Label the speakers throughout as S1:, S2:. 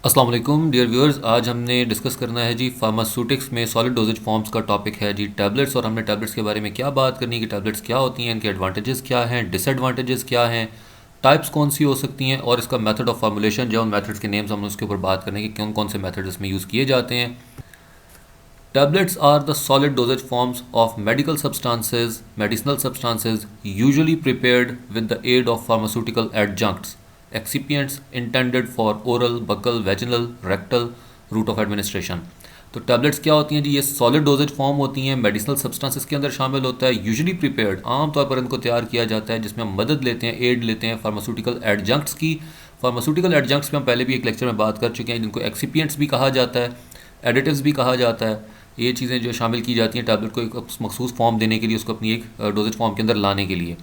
S1: अस्सलाम वालेकुम dear viewers. आज हमने डिस्कस करना है जी फार्मास्यूटिक्स में सॉलिड डोजेज फॉर्म्स का टॉपिक है जी टैबलेट्स। और हमने टैबलेट्स के बारे में क्या बात करनी है कि टैबलेट्स क्या होती हैं, इनके एडवांटेजेस क्या हैं, डिसएडवांटेजेस क्या हैं, टाइप्स कौन सी हो सकती हैं और इसका मेथड ऑफ फार्मूलेशन जो उन मेथड्स के नेम्स हम उसके ऊपर बात करेंगे कि कौन कौन से मेथड इसमें यूज़ किए जाते हैं। Tablets are the solid dosage forms of medicinal substances, usually prepared with the aid of pharmaceutical adjuncts, excipients intended for oral, buccal, vaginal, rectal route of administration. तो टैबलेट्स क्या होती हैं जी? ये सॉलिड डोजेज फॉर्म होती हैं, medicinal substances के अंदर शामिल होता है, यूजुअली प्रिपेयर्ड, आमतौर पर इनको तैयार किया जाता है जिसमें हम मदद लेते हैं, एड लेते हैं फार्मास्यूटिकल एडजंक्ट्स की। फार्मास्यूटिकल एडजंक्ट्स पे हम पहले भी एक लेक्चर में बात कर चुके हैं, जिनको एक्सिपिएंट्स भी कहा जाता है, एडिटिव्स भी कहा जाता है। ये चीज़ें जो शामिल की जाती हैं टैबलेट को एक मखसूस फॉर्म देने के लिए, उसको अपनी एक डोजेज फॉर्म के अंदर लाने के लिए।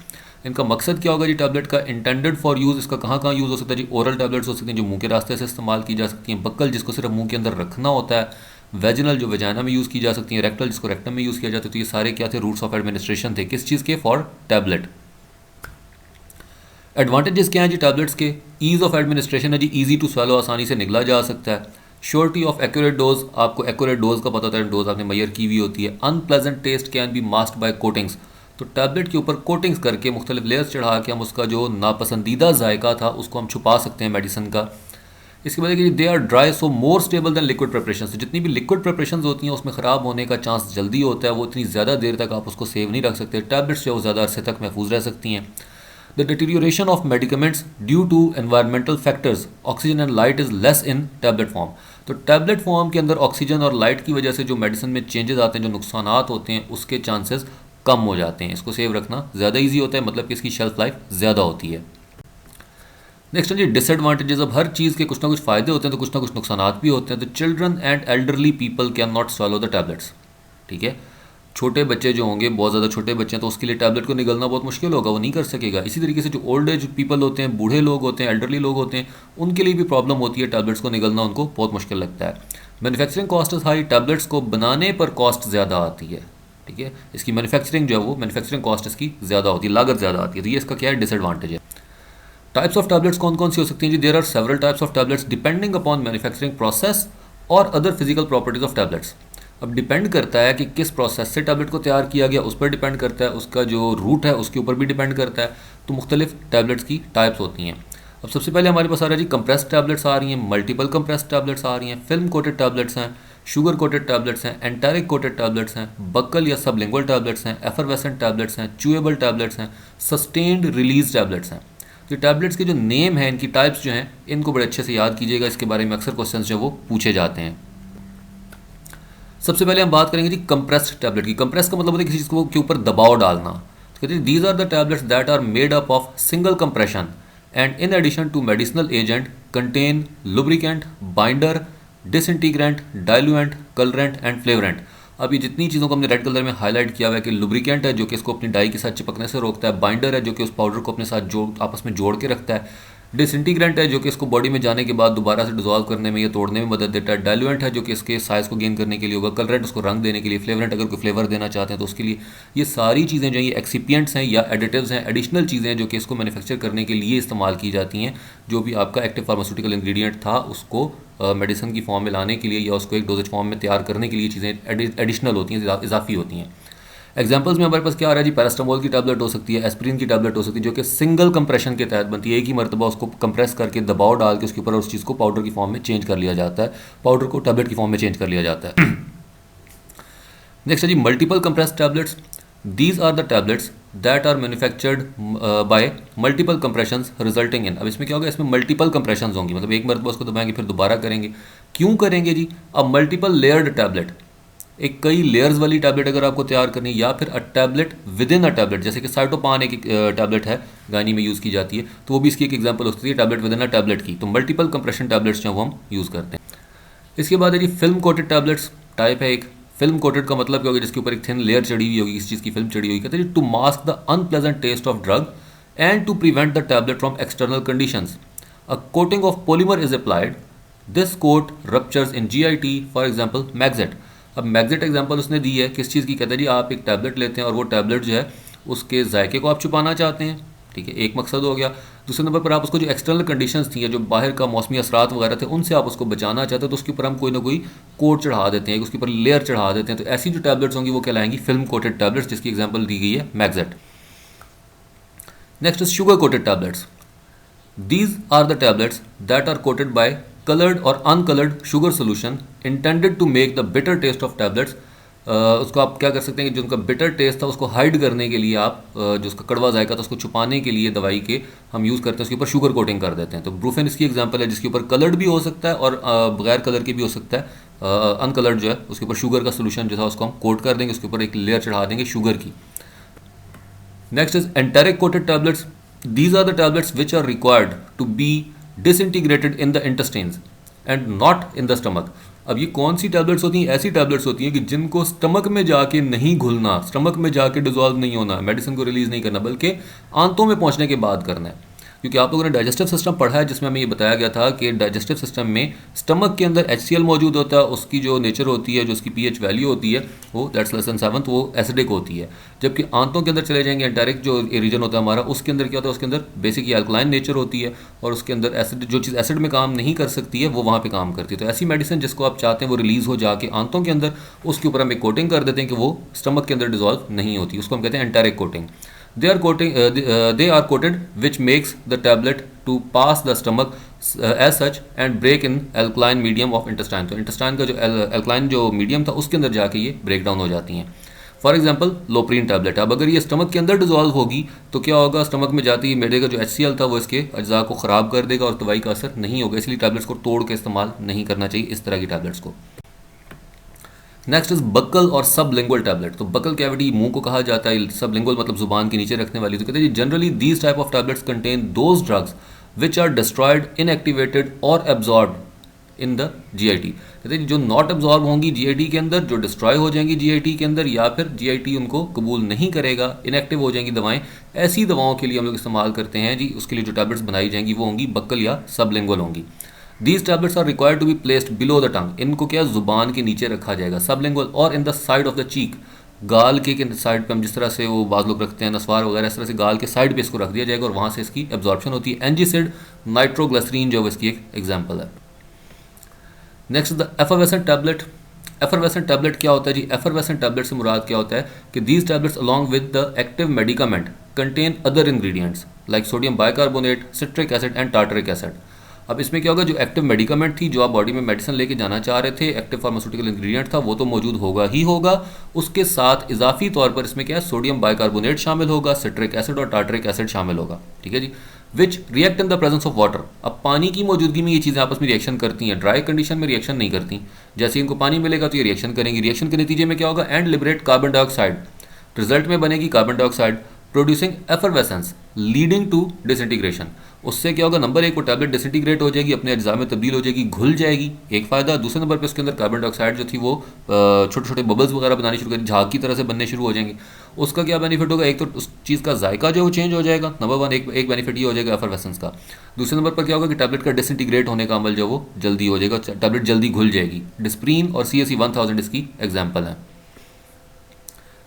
S1: इनका मकसद क्या होगा जी? टैबलेट का इंटेंडेड फॉर यूज़, इसका कहाँ कहाँ यूज़ हो सकता है जी? ओरल टैबलेट्स हो सकती हैं जो मुंह के रास्ते से इस्तेमाल की जा सकती हैं, बक्कल जिसको सिर्फ मुंह के अंदर रखना होता है, वेजिनल जो वेजाना में यूज़ की जा सकती हैं, रेक्टल जिसको रेक्टम में यूज़ किया जाता है। तो ये सारे क्या थे? रूट्स ऑफ एडमिनिस्ट्रेशन थे किस चीज़ के? For tablet. एडवांटेजेस क्या हैं जी टैबलेट्स के? ईज़ ऑफ एडमिनिस्ट्रेशन है जी, ईजी टू स्वेलो, आसानी से निगला जा सकता है। श्योरिटी ऑफ एक्यूरेट डोज, आपको एक्यूरेट डोज का पता होता है, डोज आपने मैयर की हुई होती है। Unpleasant taste can be masked by coatings, तो टैबलेट के ऊपर कोटिंग्स करके मुख्तलिफ लेयर्स चढ़ा के हम उसका जो नापसंदीदा जायका था उसको हम छुपा सकते हैं मेडिसिन का। इसके बाद कि they are dry so more stable than liquid preparation, जितनी भी लिक्विड प्रिपरेशन होती हैं उसमें ख़राब होने का चांस जल्दी होता है, वो इतनी ज़्यादा देर तक आप उसको सेव नहीं रख सकते। टैबलेट्स जो ज़्यादा अरसे तक महफूज रह सकती हैं। The deterioration of medicaments due to environmental factors, oxygen and light is less in tablet form. तो टैबलेट फॉर्म के अंदर ऑक्सीजन और लाइट की वजह से जो मेडिसिन में चेंजेस आते हैं, जो नुकसानात होते हैं, उसके चांसेस कम हो जाते हैं। इसको सेव रखना ज़्यादा इजी होता है, मतलब कि इसकी शेल्फ लाइफ ज़्यादा होती है। नेक्स्ट है जी डिसएडवांटेजेस। अब हर चीज़ के कुछ ना कुछ फ़ायदे होते हैं तो कुछ ना कुछ नुकसानात भी होते हैं। तो children and elderly people can not swallow the tablets, ठीक है। छोटे बच्चे जो होंगे, बहुत ज़्यादा छोटे बच्चे हैं, तो उसके लिए टैबलेट को निगलना बहुत मुश्किल होगा, वो नहीं कर सकेगा। इसी तरीके से जो ओल्ड एज पीपल होते हैं, बूढ़े लोग होते हैं, एल्डरली लोग होते हैं, उनके लिए भी प्रॉब्लम होती है, टैबलेट्स को निगलना उनको बहुत मुश्किल लगता है। Manufacturing cost is high, tablets को बनाने पर कॉस्ट ज़्यादा आती है, ठीक है। इसकी मैन्युफैक्चरिंग जो है वो मैन्युफैक्चरिंग कॉस्ट इसकी ज़्यादा होती है, लागत ज़्यादा आती है। तो ये इसका क्या है? डिसएडवांटेज है। टाइप्स ऑफ टैबलेट्स कौन कौन सी हो सकती हैं जी? There are several types of tablets depending upon manufacturing process और other physical properties of tablets. अब डिपेंड करता है कि किस प्रोसेस से टैबलेट को तैयार किया गया, उस पर डिपेंड करता है, उसका जो रूट है उसके ऊपर भी डिपेंड करता है। तो मुख्तलिफ टैबलेट्स की टाइप्स होती हैं। अब सबसे पहले हमारे पास आ रहा है जी कंप्रेस्ड टैबलेट्स आ रही हैं, मल्टीपल कंप्रेस्ड टैबलेट्स आ रही हैं, फिल्म कोटेड टैबलेट्स हैं, शुगर कोटेड टैबलेट्स हैं, एंटारिक कोटेड टैबलेट्स हैं, बक्कल या सबलिंगुअल टैबलेट्स हैं, एफरवेसेंट टैबलेट्स हैं, च्यूएबल टैबलेट्स हैं, सस्टेन्ड रिलीज टैबलेट्स हैं। तो टैबलेट्स के जो नेम हैं, इनकी टाइप्स जो हैं, इनको बड़े अच्छे से याद कीजिएगा, इसके बारे में अक्सर क्वेश्चन जो वो पूछे जाते हैं। सबसे पहले हम बात करेंगे जी कंप्रेस्ड टैबलेट की। कंप्रेस का मतलब होता है किसी चीज़ के ऊपर दबाव डालना। तो कहते हैं these are the tablets that are made up of single compression and in addition to medicinal agent contain lubricant, binder, disintegrant, diluent, colourant and flavourant. अब ये जितनी चीज़ों को हमने रेड कलर में हाईलाइट किया हुआ है कि लुब्रिकेंट है जो कि इसको अपनी डाई के साथ चिपकने से रोकता है, बाइंडर है जो कि उस पाउडर को अपने साथ आपस में जोड़ के रखता है, डिसइंटीग्रेंट है जो कि इसको बॉडी में जाने के बाद दोबारा से डिजोल्व करने में या तोड़ने में मदद देता है, डाइल्यूएंट है जो कि इसके साइज़ को गेन करने के लिए होगा, कलरेंट उसको रंग देने के लिए, फ्लेवरेंट अगर कोई फ्लेवर देना चाहते हैं तो उसके लिए। ये सारी चीज़ें जो ये एक्सिपिएंट्स हैं या एडिटिव्स हैं, एडिशनल चीज़ें हैं जो कि इसको मैन्युफैक्चर करने के लिए इस्तेमाल की जाती हैं। जो भी आपका एक्टिव फार्मास्यूटिकल इंग्रेडिएंट था उसको मेडिसिन की फॉर्म में लाने के लिए या उसको एक डोजेज फॉर्म में तैयार करने के लिए चीज़ें एडिशनल होती हैं, इजाफी होती हैं। एग्जाम्पल्स में हमारे पास क्या आ रहा है जी? पैरास्टामोल की टैबलेट हो सकती है, एस्प्रिन की टैबलेट हो सकती है जो कि सिंगल कंप्रेशन के तहत बनती है। एक ही मरतबा उसको कंप्रेस करके दबाव डाल के उसके ऊपर उस चीज़ को पाउडर की फॉर्म में चेंज कर लिया जाता है, पाउडर को टैबलेट की फॉर्म में चेंज कर लिया जाता है। नेक्स्ट है जी multiple compressed tablets. These are the tablets that are manufactured by multiple compressions resulting in. अब इसमें क्या होगा? इसमें मल्टीपल कंप्रेशंस होंगी, मतलब एक मरतबा उसको दबाएंगे फिर दोबारा करेंगे। क्यों करेंगे जी? अब मल्टीपल लेयर्ड टैबलेट, एक कई लेयर्स वाली टैबलेट अगर आपको तैयार करनी है, या फिर a tablet with in a tablet, जैसे कि साइटोपान एक टैबलेट है, गायनी में यूज़ की जाती है, तो वो भी इसकी एक एग्जांपल हो सकती है tablet with in a tablet की। तो मल्टीपल कंप्रेशन टैबलेट्स जो वो हम यूज़ करते हैं। इसके बाद है जी फिल्म कोटेड टैबलेट्स, टाइप है एक। फिल्म कोटेड का मतलब क्या होगा? जिसके ऊपर एक थिन लेयर चढ़ी हुई होगी, किसी चीज़ की फिल्म चढ़ी हुई। कहते हैं to mask the unpleasant taste of drug and to prevent the tablet from external conditions. A coating of polymer is applied, this coat ruptures in GIT, for example मैग्जेट। अब मैग्जेट एग्जांपल उसने दी है किस चीज़ की? कहते हैं जी आप एक टैबलेट लेते हैं और वो टैबलेट जो है उसके जायके को आप छुपाना चाहते हैं, ठीक है, एक मकसद हो गया। दूसरे नंबर पर आप उसको जो एक्सटर्नल कंडीशंस थी, जो बाहर का मौसमी असरात वगैरह थे, उनसे आप उसको बचाना चाहते हो तो उसके ऊपर हम कोई ना कोई कोट चढ़ा देते हैं, उसके ऊपर लेयर चढ़ा देते हैं। तो ऐसी जो टैबलेट्स होंगी वो कहलाएंगी फिल्म कोटेड टैबलेट्स, जिसकी एग्जाम्पल दी गई है मैग्जेट। Next is sugar coated tablets. These are the tablets that are coated by colored or uncolored sugar solution intended to make the bitter taste of tablets। उसको आप क्या कर सकते हैं कि जो उनका बिटर टेस्ट था उसको हाइड करने के लिए आप जो उसका कड़वा जायका था उसको छुपाने के लिए दवाई के हम यूज़ करते हैं, उसके ऊपर शुगर कोटिंग कर देते हैं। तो ब्रूफेन इसकी एग्जांपल है, जिसके ऊपर कलर्ड भी हो सकता है और बगैर कलर के भी हो सकता है। अनकलर्ड जो है उसके ऊपर शुगर का सोल्यूशन जो था उसको हम कोट कर देंगे, उसके ऊपर एक लेयर चढ़ा देंगे शुगर की। Next is enteric coated tablets. These are the tablets which are required to be disintegrated in the intestines and not in the stomach। अब ये कौन सी टैबलेट्स होती हैं? ऐसी टैबलेट्स होती हैं कि जिनको स्टमक में जाके नहीं घुलना, स्टमक में जाके डिजॉल्व नहीं होना, मेडिसिन को रिलीज़ नहीं करना, बल्कि आंतों में पहुंचने के बाद करना है। क्योंकि आप लोगों ने डाइजेस्टिव सिस्टम पढ़ा है, जिसमें हमें ये बताया गया था कि डाइजेस्टिव सिस्टम में स्टमक के अंदर HCl मौजूद होता है, उसकी जो नेचर होती है, जो उसकी pH वैल्यू होती है वो दैट्स लेस देन 7, वो एसिडिक होती है। जबकि आंतों के अंदर चले जाएंगे, एंटेरिक जो रीजन होता है हमारा, उसके अंदर क्या होता है, उसके अंदर बेसिक अल्कलाइन नेचर होती है और उसके अंदर एसिड, जो चीज़ एसिड में काम नहीं कर सकती है वो वहाँ पर काम करती है। तो ऐसी मेडिसिन जिसको आप चाहते हैं वो रिलीज़ हो जाके आंतों के अंदर, उसके ऊपर हम एक कोटिंग कर देते हैं कि वो स्टमक के अंदर डिजॉल्व नहीं होती, उसको हम कहते हैं enteric coating. They are coated which makes the tablet to pass the stomach as such and break in alkaline medium of intestine। तो इंटेस्टाइन का जो alkaline जो मीडियम था उसके अंदर जाके ये ब्रेक डाउन हो जाती हैं। फॉर एग्जाम्पल लोप्रीन टैबलेट, अब अगर ये स्टमक के अंदर डिजॉल्व होगी तो क्या होगा, स्टमक में जाती है मैदे का जो HCl था वो इसके अज्जा को ख़राब कर देगा और दवाई का असर नहीं होगा, इसलिए टैबलेट्स को तोड़ के इस्तेमाल नहीं करना चाहिए इस तरह की टैबलेट्स को। नेक्स्ट इज बक्कल और सबलिंगुअल टैबलेट। तो बक्कल कैविटी मुंह को कहा जाता है, सबलिंगुअल मतलब जुबान के नीचे रखने वाली। तो कहते हैं generally these type of tablets contain those drugs which are destroyed, inactivated और एब्जॉर्ब इन द GIT। कहते हैं जो नॉट एब्जॉर्ब होंगी GIT के अंदर, जो डिस्ट्रॉय हो जाएंगी GIT के अंदर, या फिर GIT उनको कबूल नहीं करेगा, इनएक्टिव हो जाएंगी दवाएं, ऐसी दवाओं के लिए हम लोग इस्तेमाल करते हैं जी। उसके लिए जो टैबलेट्स बनाई जाएंगी वो होंगी बक्कल या सबलिंगुअल होंगी। These tablets are required to be placed below the tongue। इनको क्या जुबान के नीचे रखा जाएगा, सबलिंगुअल, और in the side of the cheek, गाल के साइड पे हम जिस तरह से वो बाज़ लोग रखते हैं नस्वार वगैरह, इस तरह से गाल के साइड पे इसको रख दिया जाएगा और वहाँ से इसकी एब्जॉर्प्शन होती है। एंजिसिड, नाइट्रोग्लिसरीन जो इसकी एक एग्जाम्पल है। Next the effervescent tablet. Effervescent tablet क्या होता है जी? एफरवेसेंट टैबलेट से मुराद क्या होता है कि these tablets along with the active medicament contain other ingredients like sodium bicarbonate, citric acid and tartaric acid. अब इसमें क्या होगा, जो एक्टिव मेडिकामेंट थी, जो आप बॉडी में मेडिसिन लेके जाना चाह रहे थे, एक्टिव फार्मास्यूटिकल इंग्रेडिएंट था, वो तो मौजूद होगा ही होगा। उसके साथ इजाफी तौर पर इसमें क्या है, सोडियम बाइकार्बोनेट शामिल होगा, सिट्रिक एसिड और टार्टरिक एसिड शामिल होगा। ठीक है जी। Which react in the presence of water. अब पानी की मौजूदगी में ये चीज़ें आपस में रिएक्शन करती हैं, ड्राई कंडीशन में रिएक्शन नहीं करती। जैसे इनको पानी मिलेगा तो ये रिएक्शन करेंगी, रिएक्शन के नतीजे में क्या होगा, and liberate carbon dioxide. Result में बनेगी carbon dioxide, producing effervescence leading to disintegration. उससे क्या होगा, नंबर 1 वो टैबलेट डिसइंटीग्रेट हो जाएगी, अपने अज्जा में तब्दील हो जाएगी, घुल जाएगी, एक फ़ायदा। दूसरे नंबर पे उसके अंदर कार्बन डाइऑक्साइड जो थी वो छोटे छोटे बबल्स वगैरह बनानी शुरू करेगी, झाग की तरह से बनने शुरू हो जाएंगे। उसका क्या बेनिफिट होगा, एक तो उस चीज़ का जायका जो है वो चेंज हो जाएगा, नंबर 1 एक बेनिफिट ये हो जाएगा एफरवेसेंस का। दूसरे नंबर पर क्या होगा कि टैबलेट का डिसइंटीग्रेट होने का अमल जो वो जल्दी हो जाएगा, टैबलेट जल्दी घुल जाएगी। डिस्प्रीन और CSE 1000 इसकी एग्जाम्पल है।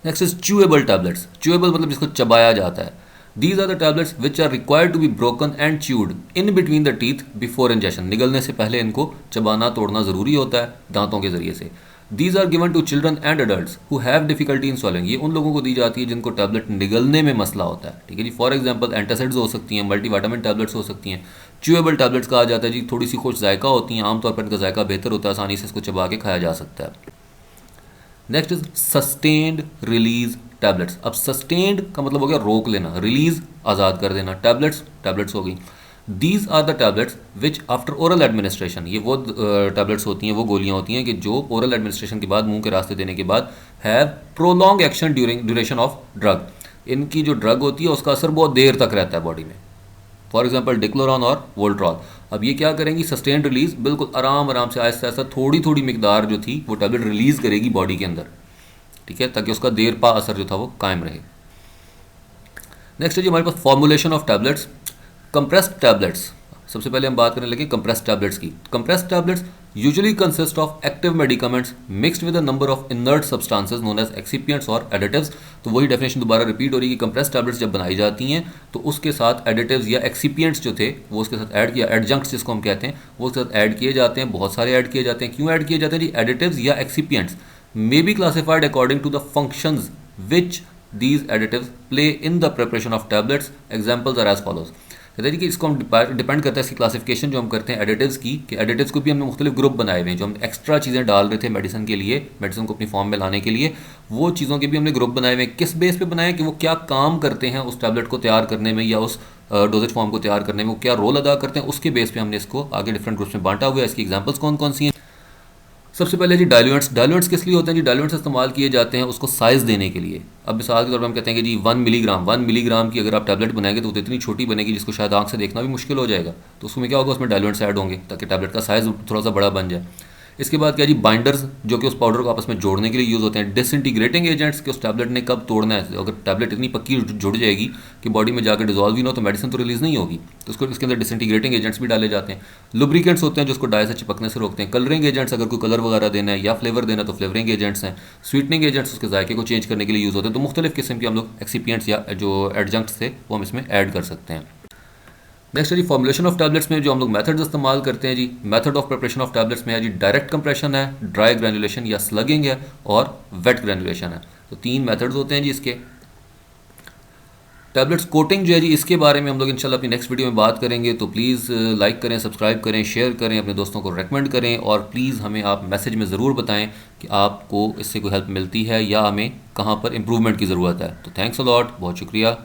S1: Next is chewable tablets. Chewable मतलब जिसको चबाया जाता है। These are the tablets which are required to be broken and chewed in between the teeth before ingestion। निगलने से पहले इनको चबाना तोड़ना ज़रूरी होता है दांतों के ज़रिए से। These are given to children and adults who have difficulty in swallowing। ये उन लोगों को दी जाती है जिनको टैबलेट निगलने में मसला होता है। ठीक है जी। फॉर एग्जाम्पल एंटासिड्स हो सकती हैं, मल्टीविटामिन टैबलेट्स हो सकती हैं। च्यूएबल टैबलेट्स कहा जाता है जी, थोड़ी सी खुश जायका होती हैं, आमतौर पर इनका जायका बेहतर होता है, आसानी से इसको चबा के खाया जा सकता है। Next is sustained release tablets. अब सस्टेन्ड का मतलब हो गया रोक लेना, रिलीज आज़ाद कर देना। टैबलेट्स हो गई। These are the tablets which after oral administration, ये वो टैबलेट्स होती हैं, वो गोलियां होती हैं कि जो ओरल एडमिनिस्ट्रेशन के बाद, मुंह के रास्ते देने के बाद, have prolong action duration of drug. इनकी जो ड्रग होती है उसका असर बहुत देर तक रहता है बॉडी में। फॉर एग्जाम्पल डिक्लोरॉन और वोल्ट्रॉल। अब ये क्या करेंगी, सस्टेन्ड रिलीज, बिल्कुल आराम आराम से आहिस्ता आहिस्ता थोड़ी थोड़ी मिकदार जो थी वो टैबलेट रिलीज करेगी बॉडी के अंदर। ठीक है, ताकि उसका देर पा असर जो था वो कायम रहे। नेक्स्ट है जी हमारे पास formulation of tablets. Compressed tablets, सबसे पहले हम बात करने लगे कंप्रेस्ड टैबलेट्स की। Compressed tablets usually consist of active medicaments mixed with a number of inert substances known as excipients और एडिटिव्स। तो वही डेफिनेशन दोबारा रिपीट हो रही है कि कंप्रेस टैबलेट्स जब बनाई जाती हैं तो उसके साथ एडिटिव्स या एक्सिपिएंट्स जो थे वो उसके साथ ऐड किया, एडजंक्ट्स जिसको हम कहते हैं, वो उसके साथ ऐड किए जाते हैं, बहुत सारे ऐड किए जाते हैं। क्यों ऐड किए जाते हैं जी? एडिटिव्स या excipients may be classified according to the functions which these additives play in the preparation of tablets. Examples are as follows. कहते हैं कि इसको हम डिपेंड करता है इसकी क्लासिफिकेशन जो हम करते हैं एडिटिव्स की, कि एडिटिव्स को भी हमने मुख्तलिफ ग्रुप बनाए हुए हैं। जो हम एक्स्ट्रा चीज़ें डाल रहे थे मेडिसिन के लिए, मेडिसिन को अपनी फॉर्म में लाने के लिए, वो चीज़ों के भी हमने ग्रुप बनाए हुए हैं। किस बेस पे बनाए कि वो क्या काम करते हैं उस टैबलेट को तैयार करने में या उस डोजेज फॉर्म को तैयार करने में, वो क्या रोल अदा करते हैं, उसके बेस पे हमने इसको आगे डिफरेंट ग्रुप्स में बांटा हुआ है। इसकी एग्जांपल्स कौन कौन सी हैं? सबसे पहले जी डायल्यूएंट्स। डायल्यूएंट्स किस लिए होते हैं जी? डायल्यूएंट्स इस्तेमाल किए जाते हैं उसको साइज़ देने के लिए। अब मिसाल के तौर पर हम कहते हैं कि जी 1 मिलीग्राम की अगर आप टैबलेट बनाएंगे तो इतनी छोटी बनेगी जिसको शायद आंख से देखना भी मुश्किल हो जाएगा। तो उसमें क्या होगा? उसमें डायल्यूएंट्स ऐड होंगे ताकि टैबलेट का साइज़ थोड़ा सा बड़ा बन जाए। इसके बाद क्या जी? बाइंडर्स, जो कि उस पाउडर को आपस में जोड़ने के लिए यूज़ होते हैं। डिसइंटीग्रेटिंग एजेंट्स, कि उस टैबलेट ने कब तोड़ना है। अगर टैबलेट इतनी पक्की जुड़ जाएगी कि बॉडी में जाकर डिजॉल्व ही ना हो तो मेडिसिन तो रिलीज़ नहीं होगी, तो उसको इसके अंदर डिसइंटीग्रेटिंग एजेंट्स भी डाले जाते हैं। लुब्रिकेंट्स होते हैं जो उसको डाई से चिपकने से रोकते हैं। कलरिंग एजेंट्स, अगर कोई कलर वगैरह देना है या फ्लेवर देना है तो फ्लेवरिंग एजेंट्स हैं। स्वीटनिंग एजेंट्स उसके जायके को चेंज करने के लिए यूज़ होते हैं। तो मुख्तलिफ किस्म के हम लोग एक्सिपिएंट्स या जो एडजंक्ट्स थे वो हम इसमें ऐड कर सकते हैं। नेक्स्ट है जी फॉर्मुलेशन ऑफ टैबलेट्स में जो हम लोग मेथड्स इस्तेमाल करते हैं जी। Method of preparation of tablets में है जी डायरेक्ट कंप्रेशन है, ड्राई ग्रैनुलेशन या स्लगिंग है, और वेट ग्रैनुलेशन है। तो 3 मेथड्स होते हैं जी इसके। टैबलेट्स कोटिंग जो है जी, इसके बारे में हम लोग इंशाल्लाह अपनी नेक्स्ट वीडियो में बात करेंगे। तो प्लीज़ लाइक करें, सब्सक्राइब करें, शेयर करें, अपने दोस्तों को रेकमेंड करें, और प्लीज़ हमें आप मैसेज में ज़रूर बताएं कि आपको इससे कोई हेल्प मिलती है या हमें कहाँ पर इम्प्रूवमेंट की ज़रूरत है। तो थैंक्स अ लॉट, बहुत शुक्रिया।